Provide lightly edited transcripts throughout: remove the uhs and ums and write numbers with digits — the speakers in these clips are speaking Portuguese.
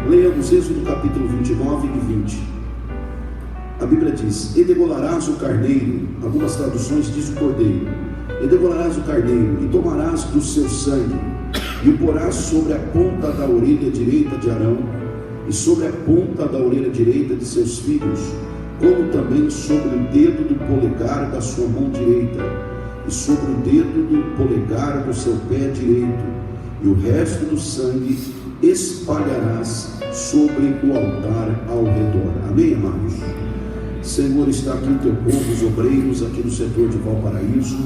Leamos Êxodo capítulo 29 e 20. A Bíblia diz: e degolarás o carneiro, algumas traduções diz o cordeiro, e degolarás o carneiro, e tomarás do seu sangue, e o porás sobre a ponta da orelha direita de Arão, e sobre a ponta da orelha direita de seus filhos, como também sobre o dedo do polegar da sua mão direita, e sobre o dedo do polegar do seu pé direito, e o resto do sangue espalharás sobre o altar ao redor. Amém, amados? Senhor, está aqui o teu povo, os obreiros aqui no setor de Valparaíso.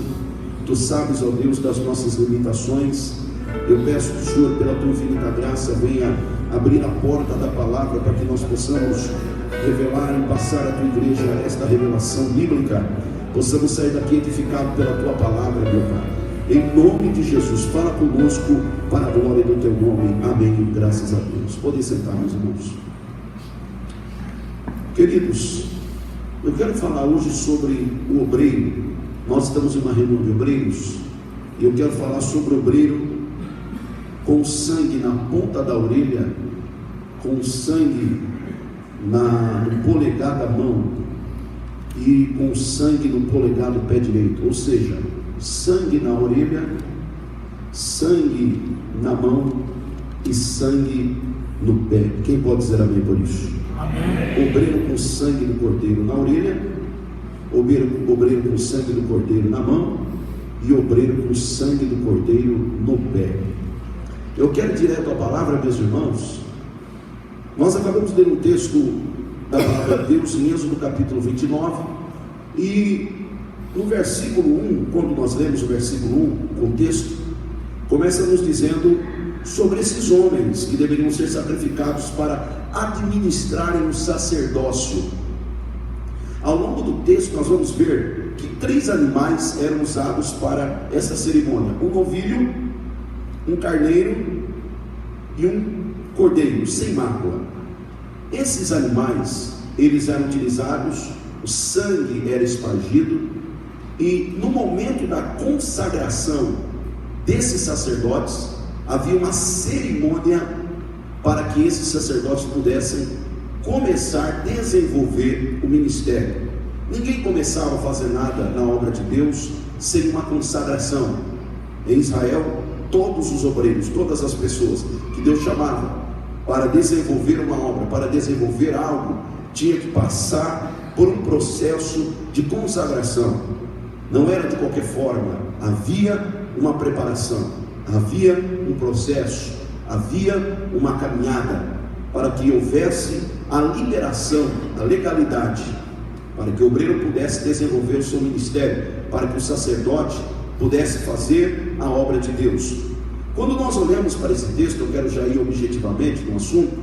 Tu sabes, ó Deus, das nossas limitações. Eu peço que o Senhor, pela tua infinita graça, venha abrir a porta da palavra para que nós possamos revelar e passar à tua igreja esta revelação bíblica, possamos sair daqui edificados pela tua palavra, meu Pai. Em nome de Jesus, fala conosco para a glória do teu nome. Amém. Graças a Deus. Podem sentar, meus irmãos. Queridos, eu quero falar hoje sobre o obreiro. Nós estamos em uma reunião de obreiros e eu quero falar sobre o obreiro com sangue na ponta da orelha, com sangue no polegar da mão e com sangue no polegar do pé direito. Ou seja, sangue na orelha, sangue na mão e sangue no pé. Quem pode dizer amém por isso? Amém. Obreiro com sangue do cordeiro na orelha, obreiro com sangue do cordeiro na mão e obreiro com sangue do cordeiro no pé. Eu quero ir direto à palavra, meus irmãos. Nós acabamos de ler um texto da palavra de Deus em Êxodo capítulo 29 e no versículo 1, quando nós lemos o versículo 1, o contexto começa nos dizendo sobre esses homens que deveriam ser sacrificados para administrarem o sacerdócio. Ao longo do texto nós vamos ver que 3 animais eram usados para essa cerimônia: um novilho, um carneiro e um cordeiro sem mácula. Esses animais, eles eram utilizados, o sangue era espargido, e no momento da consagração desses sacerdotes, havia uma cerimônia para que esses sacerdotes pudessem começar a desenvolver o ministério. Ninguém começava a fazer nada na obra de Deus sem uma consagração. Em Israel, todos os obreiros, todas as pessoas que Deus chamava para desenvolver uma obra, para desenvolver algo, tinha que passar por um processo de consagração. Não era de qualquer forma, havia uma preparação, havia um processo, havia uma caminhada para que houvesse a liberação, a legalidade, para que o obreiro pudesse desenvolver o seu ministério, para que o sacerdote pudesse fazer a obra de Deus. Quando nós olhamos para esse texto, eu quero já ir objetivamente no assunto,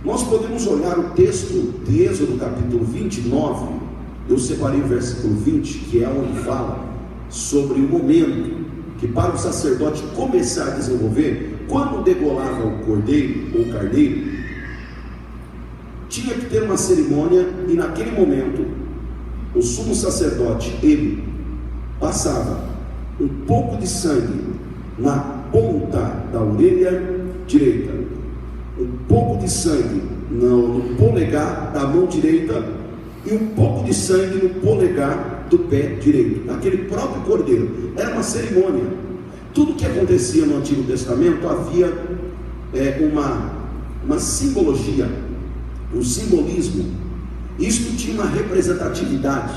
nós podemos olhar o texto de Êxodo capítulo 29, eu separei o versículo 20, que é onde fala sobre o momento que para o sacerdote começar a desenvolver, quando degolava o cordeiro ou carneiro, tinha que ter uma cerimônia, e naquele momento, o sumo sacerdote, ele passava um pouco de sangue na ponta da orelha direita, um pouco de sangue no polegar da mão direita e um pouco de sangue no polegar do pé direito, naquele próprio cordeiro. Era uma cerimônia. Tudo que acontecia no Antigo Testamento havia uma simbologia, um simbolismo. Isto tinha uma representatividade.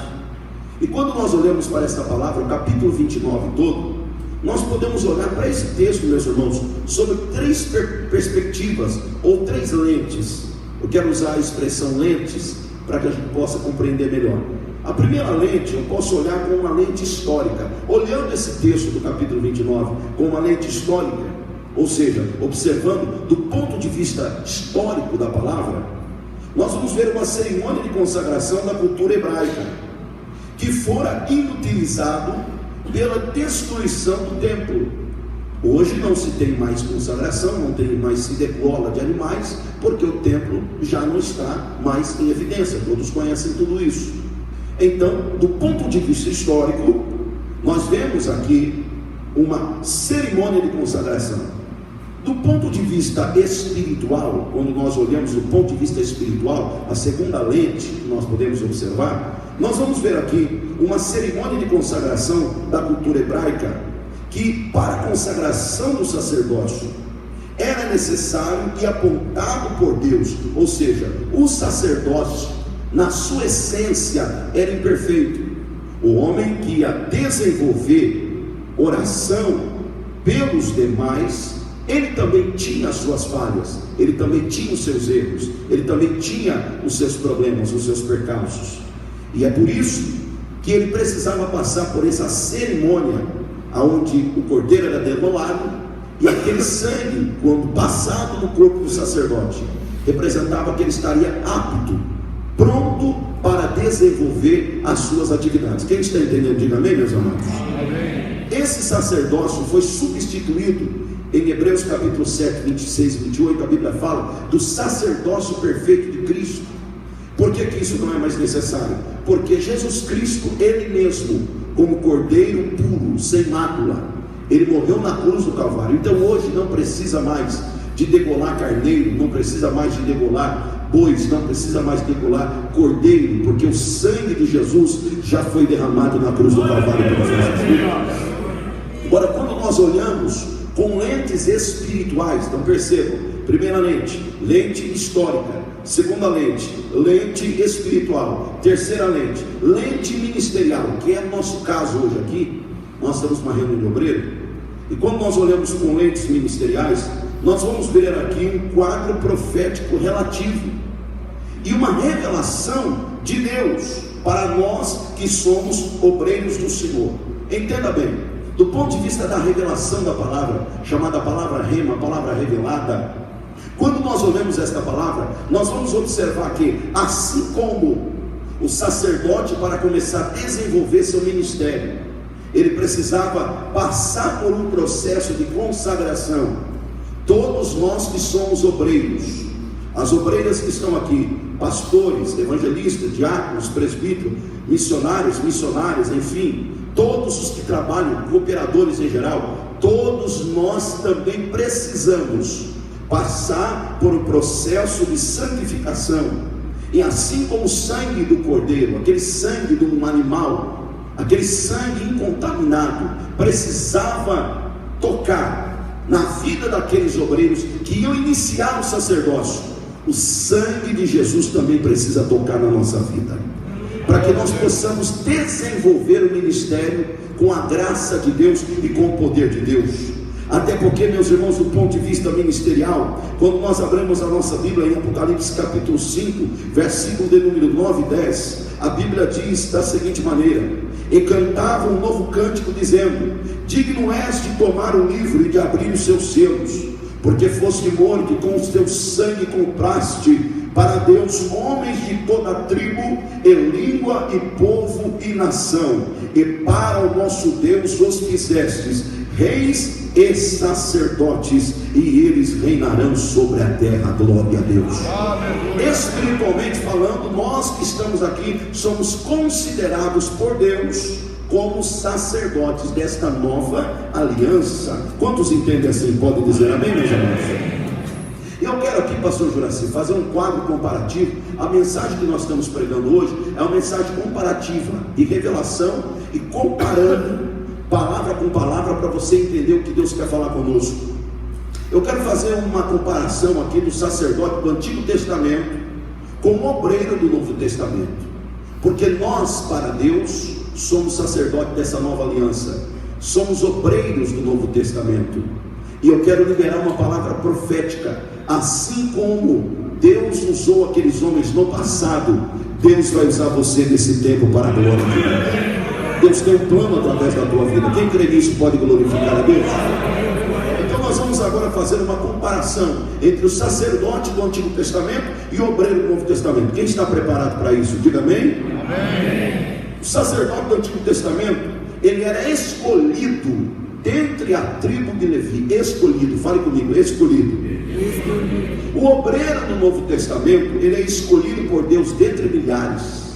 E quando nós olhamos para esta palavra, o capítulo 29 todo, nós podemos olhar para esse texto, meus irmãos, sobre 3 perspectivas ou 3 lentes. Eu quero usar a expressão lentes para que a gente possa compreender melhor. A primeira lente, eu posso olhar com uma lente histórica, olhando esse texto do capítulo 29 com uma lente histórica, ou seja, observando do ponto de vista histórico da palavra, nós vamos ver uma cerimônia de consagração da cultura hebraica, que fora inutilizado pela destruição do templo. Hoje não se tem mais consagração, não tem mais se degola de animais, porque o templo já não está mais em evidência, todos conhecem tudo isso. Então, do ponto de vista histórico, nós vemos aqui uma cerimônia de consagração. Do ponto de vista espiritual, quando nós olhamos do ponto de vista espiritual, a segunda lente que nós podemos observar, nós vamos ver aqui uma cerimônia de consagração da cultura hebraica, que para a consagração do sacerdócio era necessário e apontado por Deus, ou seja, o sacerdócio na sua essência era imperfeito. O homem que ia desenvolver oração pelos demais, ele também tinha as suas falhas, ele também tinha os seus erros, ele também tinha os seus problemas, os seus percalços, e é por isso que ele precisava passar por essa cerimônia, onde o cordeiro era degolado, e aquele sangue, quando passado no corpo do sacerdote, representava que ele estaria apto, pronto para desenvolver as suas atividades. Quem está entendendo, diga amém, meus amados. Amém. Esse sacerdócio foi substituído em Hebreus capítulo 7, 26 e 28, a Bíblia fala do sacerdócio perfeito de Cristo. Por que isso não é mais necessário? Porque Jesus Cristo, Ele mesmo, como cordeiro puro, sem mácula, Ele morreu na cruz do Calvário. Então hoje não precisa mais de degolar carneiro, não precisa mais de degolar bois, não precisa mais de degolar cordeiro, porque o sangue de Jesus já foi derramado na cruz do Calvário pelas nossas vidas. Agora, quando nós olhamos com lentes espirituais, então percebam: primeira lente, lente histórica; segunda lente, lente espiritual; terceira lente, lente ministerial, que é o nosso caso hoje aqui. Nós estamos numa reunião de obreiro, e quando nós olhamos com lentes ministeriais, nós vamos ver aqui um quadro profético relativo e uma revelação de Deus para nós que somos obreiros do Senhor. Entenda bem, do ponto de vista da revelação da palavra, chamada palavra rema, palavra revelada, quando nós olhamos esta palavra, nós vamos observar que, assim como o sacerdote, para começar a desenvolver seu ministério, ele precisava passar por um processo de consagração. Todos nós que somos obreiros, as obreiras que estão aqui, pastores, evangelistas, diáconos, presbíteros, missionários, missionárias, enfim, todos os que trabalham, cooperadores em geral, todos nós também precisamos passar por um processo de santificação. E assim como o sangue do cordeiro, aquele sangue de um animal, aquele sangue incontaminado, precisava tocar na vida daqueles obreiros que iam iniciar o sacerdócio, o sangue de Jesus também precisa tocar na nossa vida, para que nós possamos desenvolver o ministério com a graça de Deus e com o poder de Deus. Até porque, meus irmãos, do ponto de vista ministerial, quando nós abrimos a nossa Bíblia em Apocalipse capítulo 5, versículo de número 9 e 10, a Bíblia diz da seguinte maneira: e cantava um novo cântico dizendo: digno és de tomar o livro e de abrir os seus selos, porque foste morto e com o teu sangue compraste para Deus homens de toda tribo e língua e povo e nação, e para o nosso Deus os fizestes reis e sacerdotes, e eles reinarão sobre a terra. Glória a Deus. Espiritualmente falando, nós que estamos aqui somos considerados por Deus como sacerdotes desta nova aliança. Quantos entendem assim? Podem dizer amém, meus irmãos? Eu quero aqui, pastor Juraci, fazer um quadro comparativo. A mensagem que nós estamos pregando hoje é uma mensagem comparativa, de revelação, e comparando palavra com palavra, para você entender o que Deus quer falar conosco. Eu quero fazer uma comparação aqui do sacerdote do Antigo Testamento com o obreiro do Novo Testamento, porque nós, para Deus, somos sacerdotes dessa nova aliança, somos obreiros do Novo Testamento. E eu quero liberar uma palavra profética. Assim como Deus usou aqueles homens no passado, Deus vai usar você nesse tempo para a glória de Deus. Deus tem um plano através da tua vida. Quem crê nisso pode glorificar a Deus. Então nós vamos agora fazer uma comparação entre o sacerdote do Antigo Testamento e o obreiro do Novo Testamento. Quem está preparado para isso? Diga amém. Amém. O sacerdote do Antigo Testamento, ele era escolhido dentre a tribo de Levi. Escolhido, fale comigo, escolhido. O obreiro do Novo Testamento, ele é escolhido por Deus dentre milhares.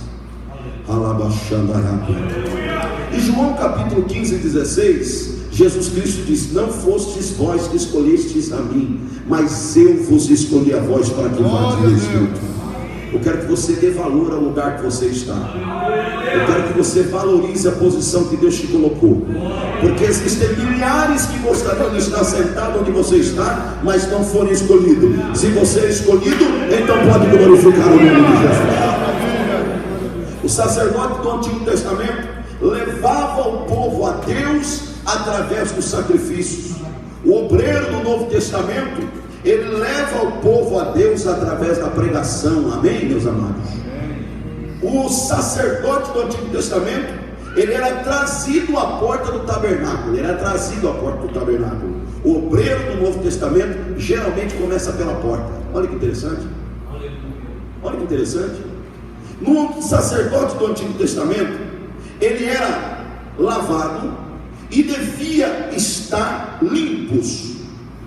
E João capítulo 15 e 16, Jesus Cristo diz: não fostes vós que escolhestes a mim, mas eu vos escolhi a vós para que vades no Espírito. Eu quero que você dê valor ao lugar que você está. Eu quero que você valorize a posição que Deus te colocou, porque existem milhares que gostariam de estar sentado onde você está, mas não foram escolhidos. Se você é escolhido, então pode glorificar o nome de Jesus. O sacerdote do Antigo Testamento levava o povo a Deus através dos sacrifícios. O obreiro do Novo Testamento, ele leva o povo a Deus através da pregação. Amém, meus amados? O sacerdote do Antigo Testamento, ele era trazido à porta do tabernáculo. O obreiro do Novo Testamento geralmente começa pela porta. Olha que interessante. No sacerdote do Antigo Testamento, ele era lavado e devia estar limpos.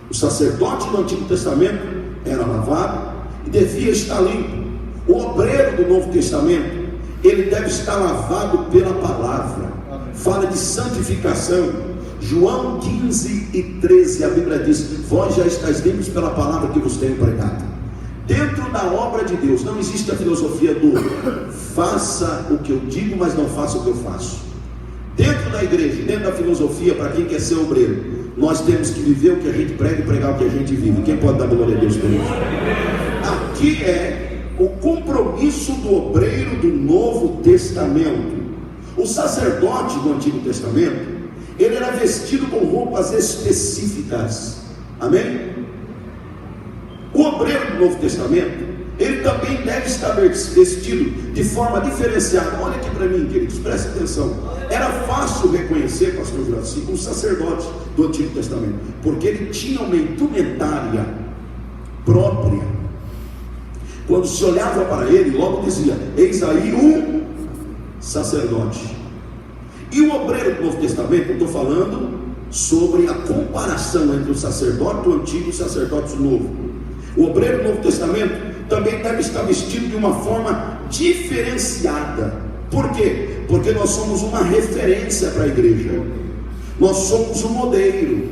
O sacerdote do Antigo Testamento era lavado e devia estar limpo. O obreiro do Novo Testamento, ele deve estar lavado pela palavra. Fala de santificação. João 15:13, a Bíblia diz: vós já estáis limpos pela palavra que vos tenho pregado. Dentro da obra de Deus não existe a filosofia do faça o que eu digo, mas não faça o que eu faço. Dentro da igreja, dentro da filosofia, para quem quer ser obreiro, nós temos que viver o que a gente prega e pregar o que a gente vive. Quem pode dar glória a Deus por isso? Aqui é o compromisso do obreiro do Novo Testamento. O sacerdote do Antigo Testamento, ele era vestido com roupas específicas. Amém? O obreiro do Novo Testamento, ele também deve estar vestido de forma diferenciada. Olha aqui para mim, queridos, preste atenção. Era fácil reconhecer, pastor Juraci, um sacerdote do Antigo Testamento, porque ele tinha uma indumentária própria. Quando se olhava para ele, logo dizia: eis aí um sacerdote. E o obreiro do Novo Testamento, eu estou falando sobre a comparação entre o sacerdote do Antigo e o sacerdote do Novo. O obreiro do Novo Testamento também deve estar vestido de uma forma diferenciada. Por quê? Porque nós somos uma referência para a igreja. Nós somos um modelo.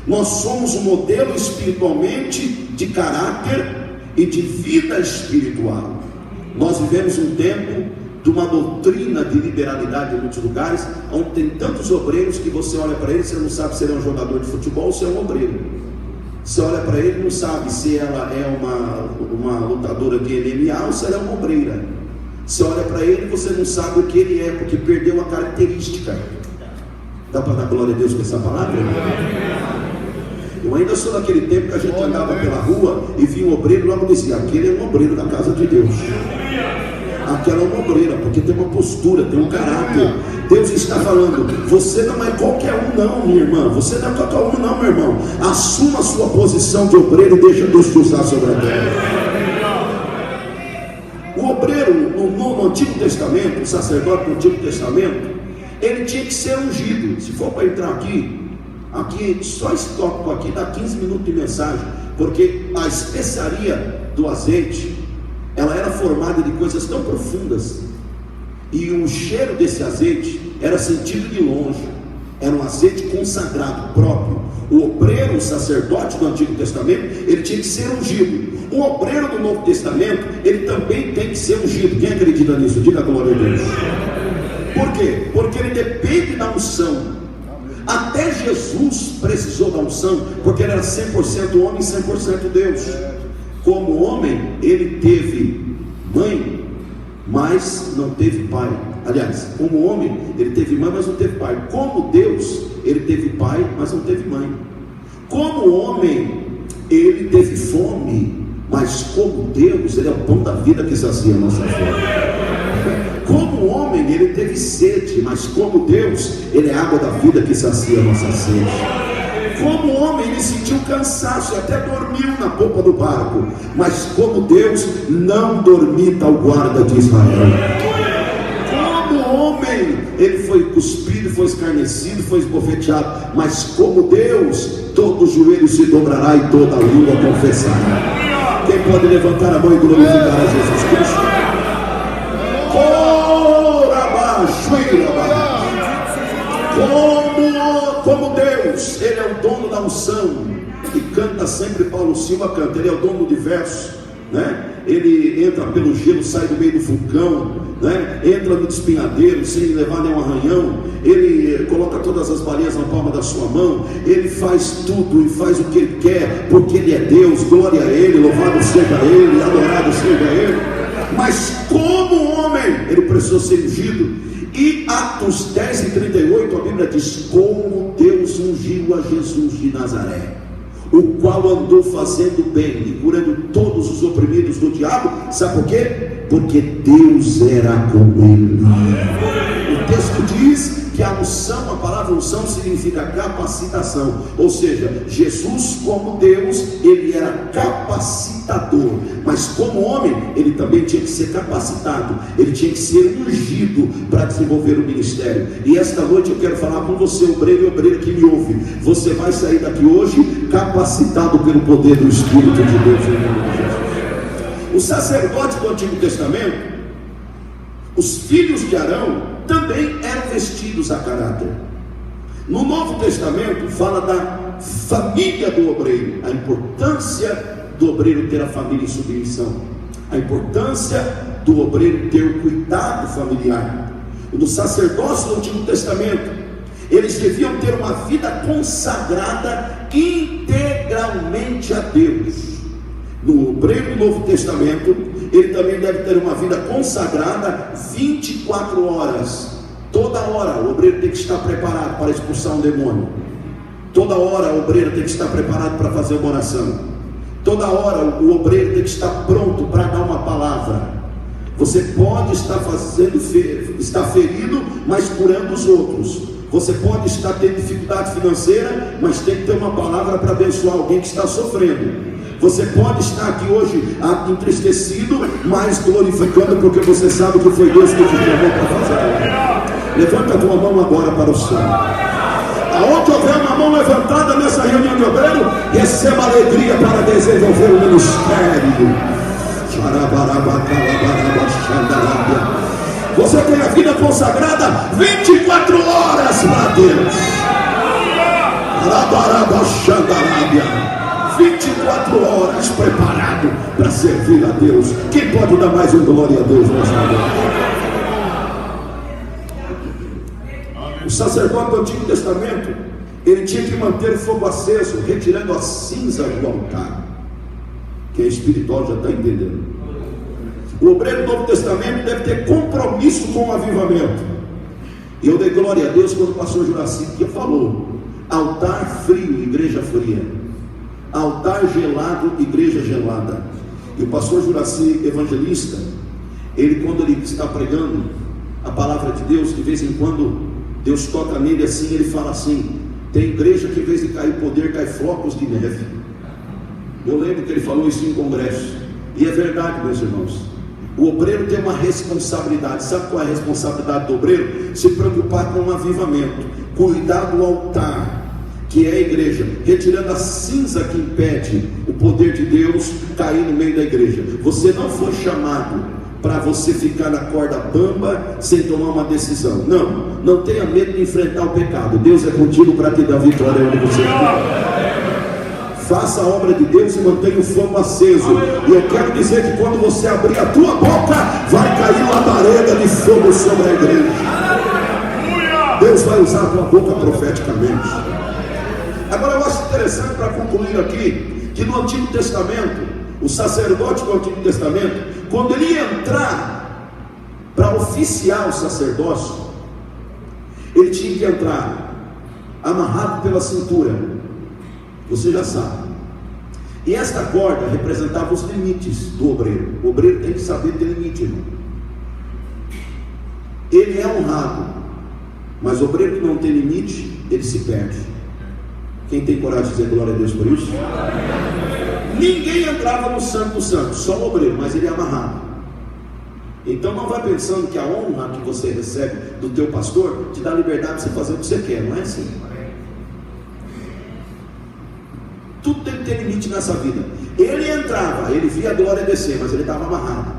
Nós somos um modelo espiritualmente, de caráter e de vida espiritual. Nós vivemos um tempo de uma doutrina de liberalidade em muitos lugares, onde tem tantos obreiros que você olha para ele, você não sabe se ele é um jogador de futebol ou se é um obreiro. Você olha para ele e não sabe se ela é uma lutadora de MMA ou se ela é uma obreira. Você olha para ele e você não sabe o que ele é, porque perdeu a característica. Dá para dar glória a Deus com essa palavra? Eu ainda sou daquele tempo que a gente andava pela rua e via um obreiro e logo dizia: aquele é um obreiro da casa de Deus. Aquela é uma obreira, porque tem uma postura, tem um caráter. Deus está falando: você não é qualquer um não, minha irmã. Você não é qualquer um não, meu irmão. Assuma a sua posição de obreiro e deixa Deus te usar sobre a terra. O obreiro no Antigo Testamento, o sacerdote do Antigo Testamento, ele tinha que ser ungido. Se for para entrar aqui só esse tópico aqui dá 15 minutos de mensagem, porque a especiaria do azeite, ela era formada de coisas tão profundas, e o cheiro desse azeite era sentido de longe. Era um azeite consagrado próprio. O obreiro, o sacerdote do Antigo Testamento, ele tinha que ser ungido. O obreiro do Novo Testamento, ele também tem que ser ungido. Quem acredita nisso? Diga glória a Deus. Por quê? Porque ele depende da unção. Até Jesus precisou da unção, porque ele era 100% homem e 100% Deus. Como homem, ele teve mãe, mas não teve pai. Aliás, como homem, ele teve mãe, mas não teve pai. Como Deus, ele teve pai, mas não teve mãe. Como homem, ele teve fome, mas como Deus, ele é o pão da vida que sacia a nossa fome. Como homem, ele teve sede, mas como Deus, ele é a água da vida que sacia a nossa sede. Como homem, ele sentiu cansaço e até dormiu na polpa do barco, mas como Deus, não dormita o guarda de Israel. Como homem, ele foi cuspido, foi escarnecido, foi esbofeteado, mas como Deus, todo joelho se dobrará e toda língua confessará. Quem pode levantar a mão e glorificar a Jesus Cristo? Como Deus, o dono da unção, que canta sempre. Paulo Silva canta, ele é o dono do universo, né? Ele entra pelo gelo, sai do meio do vulcão, né? Entra no despenhadeiro sem levar nenhum arranhão. Ele coloca todas as baleias na palma da sua mão. Ele faz tudo e faz o que ele quer, porque ele é Deus. Glória a ele, louvado seja ele, adorado seja ele. Mas como homem, ele precisou ser ungido. E Atos 10:38, a Bíblia diz: como Deus ungiu a Jesus de Nazaré, o qual andou fazendo bem e curando todos os oprimidos do diabo. Sabe por quê? Porque Deus era com ele. O texto diz que a unção, a palavra unção significa capacitação, ou seja, Jesus como Deus, ele era capacitador, mas como homem, ele também tinha que ser capacitado, ele tinha que ser ungido para desenvolver o ministério. E esta noite eu quero falar com você, obreiro e obreira que me ouve: você vai sair daqui hoje capacitado pelo poder do Espírito de Deus em nome de Jesus. Os sacerdotes do Antigo Testamento, os filhos de Arão, também eram vestidos a caráter. No Novo Testamento fala da família do obreiro, a importância do obreiro ter a família em submissão, a importância do obreiro ter o cuidado familiar. No sacerdócio do Antigo Testamento, eles deviam ter uma vida consagrada integralmente a Deus. No obreiro do Novo Testamento, ele também deve ter uma vida consagrada 24 horas. Toda hora o obreiro tem que estar preparado para expulsar um demônio. Toda hora o obreiro tem que estar preparado para fazer uma oração. Toda hora o obreiro tem que estar pronto para dar uma palavra. Você pode estar estar ferido, mas curando os outros. Você pode estar tendo dificuldade financeira, mas tem que ter uma palavra para abençoar alguém que está sofrendo. Você pode estar aqui hoje entristecido, mas glorificando, porque você sabe que foi Deus que te chamou para fazer. Levanta a tua mão agora para o céu. Aonde houver uma mão levantada nessa reunião de obreiro, receba alegria para desenvolver o ministério. Você tem a vida consagrada 24 horas para Deus. 24 horas preparado para servir a Deus. Quem pode dar mais um glória a Deus nessa noite? O sacerdote do Antigo Testamento, ele tinha que manter o fogo aceso, retirando a cinza do altar. Quem é espiritual já está entendendo. O obreiro do Novo Testamento deve ter compromisso com o avivamento. E eu dei glória a Deus quando o pastor Juraci falou: altar frio, igreja fria; altar gelado, igreja gelada. E o pastor Juraci, evangelista, ele, quando ele está pregando a palavra de Deus, de vez em quando Deus toca nele assim, ele fala assim: tem igreja que em vez de cair poder, cai flocos de neve. Eu lembro que ele falou isso em congresso, e é verdade, meus irmãos. O obreiro tem uma responsabilidade. Sabe qual é a responsabilidade do obreiro? Se preocupar com o avivamento, cuidar do altar, que é a igreja, retirando a cinza que impede o poder de Deus cair no meio da igreja. Você não foi chamado para você ficar na corda bamba sem tomar uma decisão. Não tenha medo de enfrentar o pecado. Deus é contigo para te dar vitória onde você estiver. Faça a obra de Deus e mantenha o fogo aceso. E eu quero dizer que quando você abrir a tua boca, vai cair labareda de fogo sobre a igreja. Deus vai usar a tua boca profeticamente. Agora eu acho interessante, para concluir aqui, que no Antigo Testamento, o sacerdote do Antigo Testamento, quando ele ia entrar para oficiar o sacerdócio, ele tinha que entrar amarrado pela cintura. Você já sabe. E esta corda representava os limites do obreiro. O obreiro tem que saber ter limite, irmão. Ele é honrado, mas o obreiro que não tem limite, ele se perde. Quem tem coragem de dizer glória a Deus por isso? Ninguém entrava no Santo dos Santos, só o obreiro, mas ele é amarrado. Então não vai pensando que a honra que você recebe do teu pastor te dá liberdade de você fazer o que você quer. Não é assim. Tudo tem que ter limite nessa vida. Ele entrava, ele via a glória descer, mas ele estava amarrado.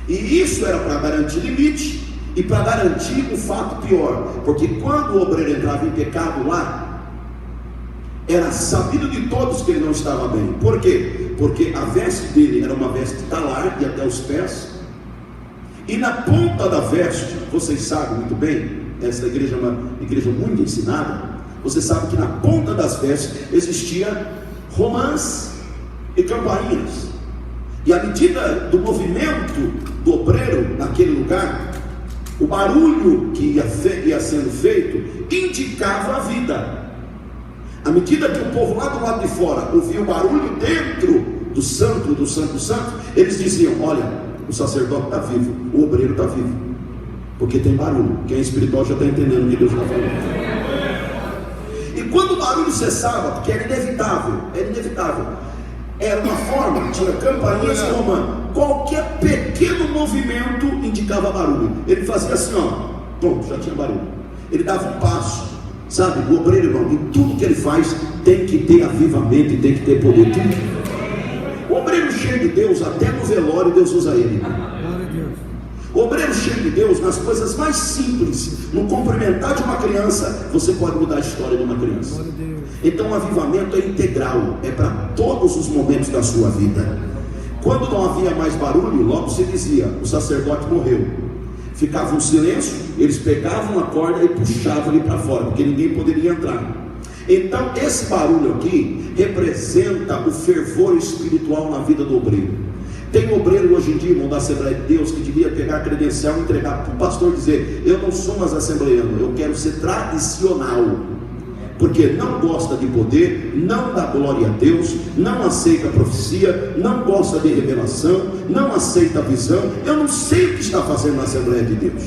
E isso era para garantir limite e para garantir um fato pior, porque quando o obreiro entrava em pecado lá, Era sabido de todos que ele não estava bem. Por quê? Porque a veste dele era uma veste talar e até os pés, e na ponta da veste, vocês sabem muito bem, essa igreja é uma igreja muito ensinada, você sabe que na ponta das vestes existia romãs e campainhas, e à medida do movimento do obreiro naquele lugar, o barulho que ia sendo feito indicava a vida. À medida que o povo lá do lado de fora ouvia o barulho dentro do santo, eles diziam: olha, o sacerdote está vivo, o obreiro está vivo, porque tem barulho. Quem é espiritual já está entendendo o que Deus está falando. E quando o barulho cessava, porque era inevitável, era uma forma, tinha campainhas e romã, qualquer pequeno movimento indicava barulho. Ele fazia assim, ó, pronto, já tinha barulho. Ele dava um passo, sabe? O obreiro, irmão, em tudo que ele faz tem que ter avivamento e tem que ter poder. O obreiro cheio de Deus, até no velório Deus usa ele. O obreiro cheio de Deus, nas coisas mais simples, no cumprimentar de uma criança, você pode mudar a história de uma criança. Então o avivamento é integral, é para todos os momentos da sua vida. Quando não havia mais barulho, logo se dizia: o sacerdote morreu. Ficava um silêncio, eles pegavam a corda e puxavam ele para fora, porque ninguém poderia entrar. Então esse barulho aqui representa o fervor espiritual na vida do obreiro. Tem obreiro hoje em dia, irmão, da Assembleia de Deus, que devia pegar a credencial e entregar para o pastor e dizer: eu não sou mais assembleiano, eu quero ser tradicional, porque não gosta de poder, não dá glória a Deus, não aceita a profecia, não gosta de revelação, não aceita a visão. Eu não sei o que está fazendo na Assembleia de Deus,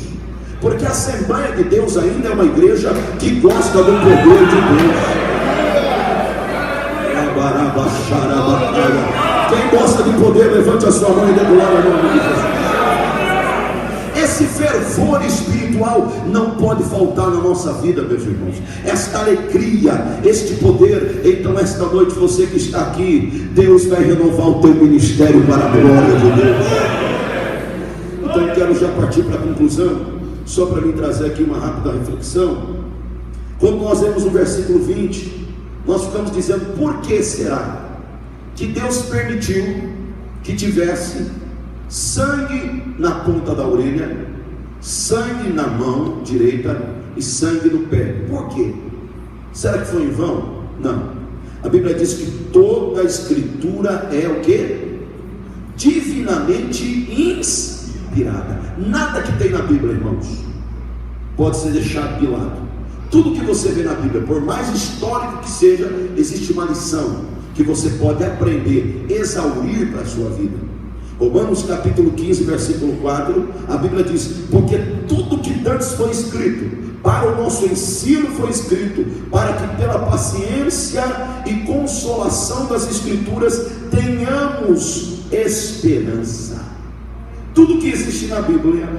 porque a Assembleia de Deus ainda é uma igreja que gosta do poder de Deus. Quem gosta de poder, levante a sua mão e dê glória ao nome de Jesus. Esse fervor espiritual não pode faltar na nossa vida, meus irmãos. Esta alegria, este poder. Então esta noite, você que está aqui, Deus vai renovar o teu ministério para a glória de Deus. Então eu quero já partir para a conclusão, só para me trazer aqui uma rápida reflexão. Quando nós vemos o versículo 20, nós ficamos dizendo: por que será que Deus permitiu que tivesse sangue na ponta da orelha, sangue na mão direita e sangue no pé? Por quê? Será que foi em vão? Não. A Bíblia diz que toda a escritura é o quê? Divinamente inspirada. Nada que tem na Bíblia, irmãos, pode ser deixado de lado. Tudo que você vê na Bíblia, por mais histórico que seja, existe uma lição que você pode aprender, exaurir para a sua vida. Romanos capítulo 15, versículo 4, a Bíblia diz: porque tudo que antes foi escrito, para o nosso ensino foi escrito, para que pela paciência e consolação das Escrituras tenhamos esperança. Tudo que existe na Bíblia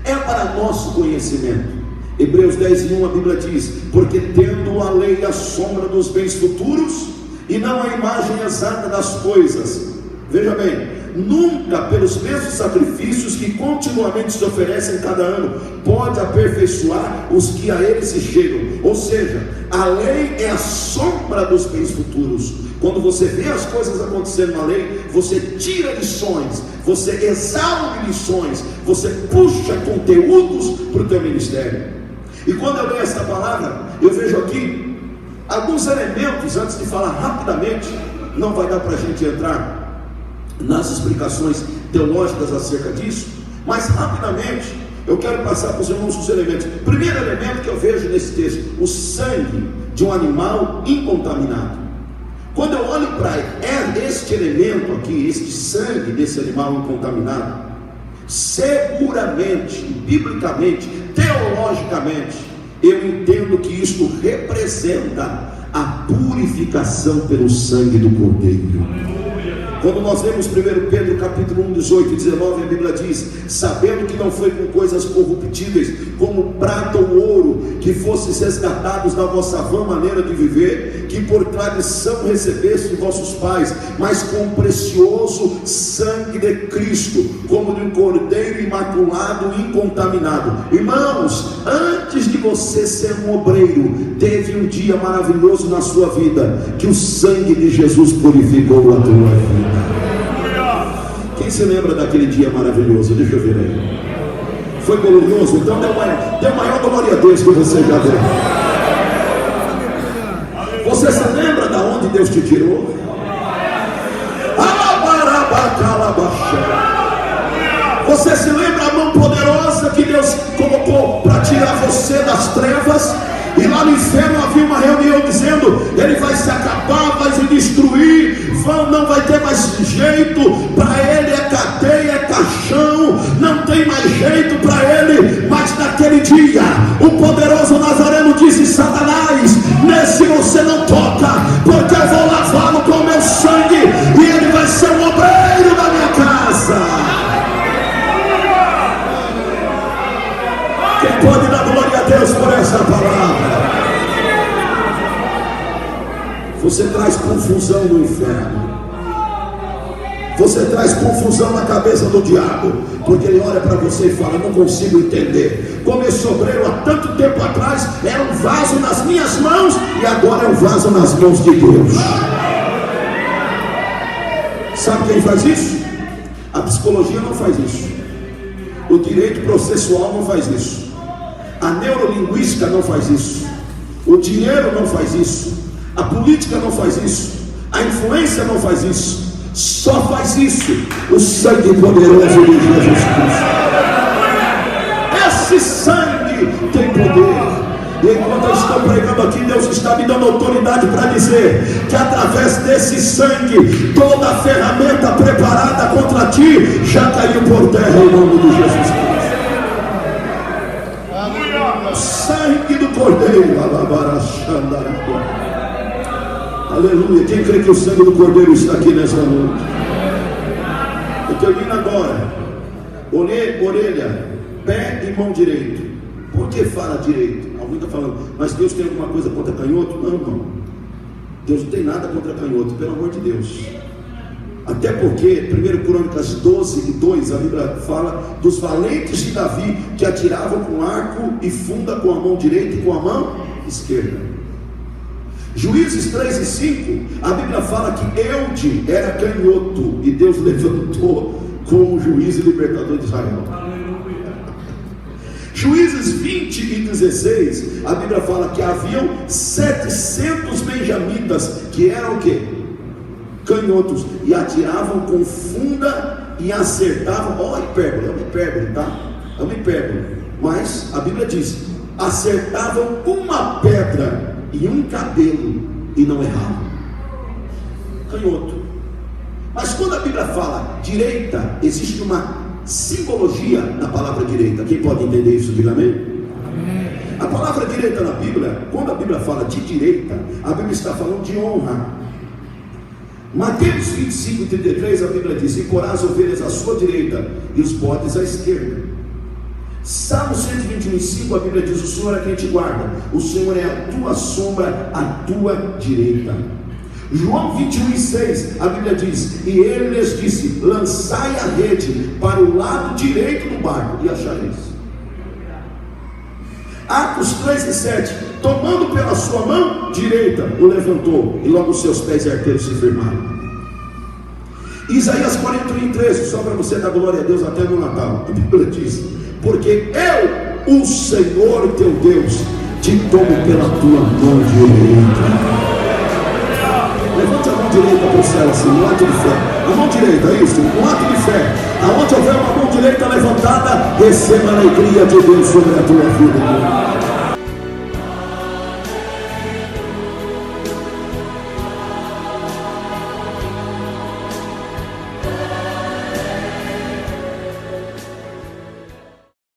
é para nosso conhecimento. Hebreus 10:1, a Bíblia diz: porque tendo a lei a sombra dos bens futuros, e não a imagem exata das coisas. Veja bem, nunca pelos mesmos sacrifícios que continuamente se oferecem cada ano, pode aperfeiçoar os que a ele se chegam. Ou seja, a lei é a sombra dos bens futuros. Quando você vê as coisas acontecendo na lei, você tira lições, você exaure lições, você puxa conteúdos para o teu ministério. E quando eu leio essa palavra, eu vejo aqui alguns elementos. Antes de falar rapidamente, não vai dar para a gente entrar nas explicações teológicas acerca disso, mas rapidamente eu quero passar para os irmãos os elementos. Primeiro elemento que eu vejo nesse texto: o sangue de um animal incontaminado. Quando eu olho para este elemento aqui, este sangue desse animal incontaminado, seguramente, biblicamente, teologicamente, eu entendo que isto representa a purificação pelo sangue do Cordeiro. Quando nós vemos 1 Pedro capítulo 1, 18 e 19, a Bíblia diz: sabendo que não foi com coisas corruptíveis, como prata ou ouro, que fostes resgatados da vossa vã maneira de viver, que por tradição recebeste de vossos pais, mas com o precioso sangue de Cristo, como de um cordeiro imaculado e incontaminado. Irmãos, antes de você ser um obreiro, teve um dia maravilhoso na sua vida, que o sangue de Jesus purificou a tua vida. Quem se lembra daquele dia maravilhoso? Deixa eu ver aí. Foi glorioso? Então dê maior glória a Deus que você já deu. Você se lembra da onde Deus te tirou? Você se lembra a mão poderosa que Deus colocou para tirar você das trevas? E lá no inferno havia uma reunião dizendo: ele vai se acabar, vai se destruir, não vai ter mais jeito. Para ele é cadeia, é caixão, não tem mais jeito para ele. Mas naquele dia o poderoso Nazareno disse: Satanás, nesse você não toca, porque eu vou lavá-lo com o meu sangue, e ele vai ser um obreiro da minha casa. Quem pode dar glória a Deus por essa palavra? Você traz confusão no inferno. Você traz confusão na cabeça do diabo, porque ele olha para você e fala: não consigo entender como esse obreiro há tanto tempo atrás era um vaso nas minhas mãos e agora é um vaso nas mãos de Deus. Sabe quem faz isso? A psicologia não faz isso, o direito processual não faz isso, a neurolinguística não faz isso, o dinheiro não faz isso, a política não faz isso, a influência não faz isso. Só faz isso o sangue poderoso de Jesus Cristo. Esse sangue tem poder. E enquanto eu estou pregando aqui, Deus está me dando autoridade para dizer que através desse sangue, toda a ferramenta preparada contra ti já caiu por terra em nome de Jesus Cristo. O sangue do Cordeiro. Aleluia. Quem crê que o sangue do Cordeiro está aqui nessa noite? Eu termino agora. Orelha, pé e mão direito. Por que fala direito? Alguém está falando: mas Deus tem alguma coisa contra canhoto? Não, irmão. Deus não tem nada contra canhoto, pelo amor de Deus. Até porque 1 Crônicas 12:2, a Bíblia fala dos valentes de Davi que atiravam com arco e funda com a mão direita e com a mão esquerda. Juízes 3:5, a Bíblia fala que Eude era canhoto e Deus levantou como juiz e libertador de Israel. Juízes 20:16, a Bíblia fala que haviam 700 benjamitas que eram o quê? Canhotos, e atiravam com funda e acertavam. Ó, hipérbole, é uma hipérbole, tá? É uma hipérbole, mas a Bíblia diz: acertavam uma pedra e um cabelo e não erravam. Canhoto. Mas quando a Bíblia fala direita, existe uma simbologia na palavra direita. Quem pode entender isso? Diga amém. A palavra direita na Bíblia, quando a Bíblia fala de direita, a Bíblia está falando de honra. Mateus 25:33, a Bíblia diz: e porá as ovelhas à sua direita e os bodes à esquerda. Salmo 121:5, a Bíblia diz: o Senhor é quem te guarda, o Senhor é a tua sombra à tua direita. João 21:6, a Bíblia diz: e ele lhes disse: lançai a rede para o lado direito do barco e achareis. Atos 3:7, tomando pela sua mão direita, o levantou, e logo os seus pés e arteiros se firmaram. Isaías 41:13, só para você dar glória a Deus até no Natal, a Bíblia diz: porque eu, o Senhor teu Deus, te tomo pela tua mão direita. Levante a mão direita para o céu assim, um ato de fé. A mão direita, isso, um ato de fé. Aonde houver uma mão direita levantada, receba a alegria de Deus sobre a tua vida.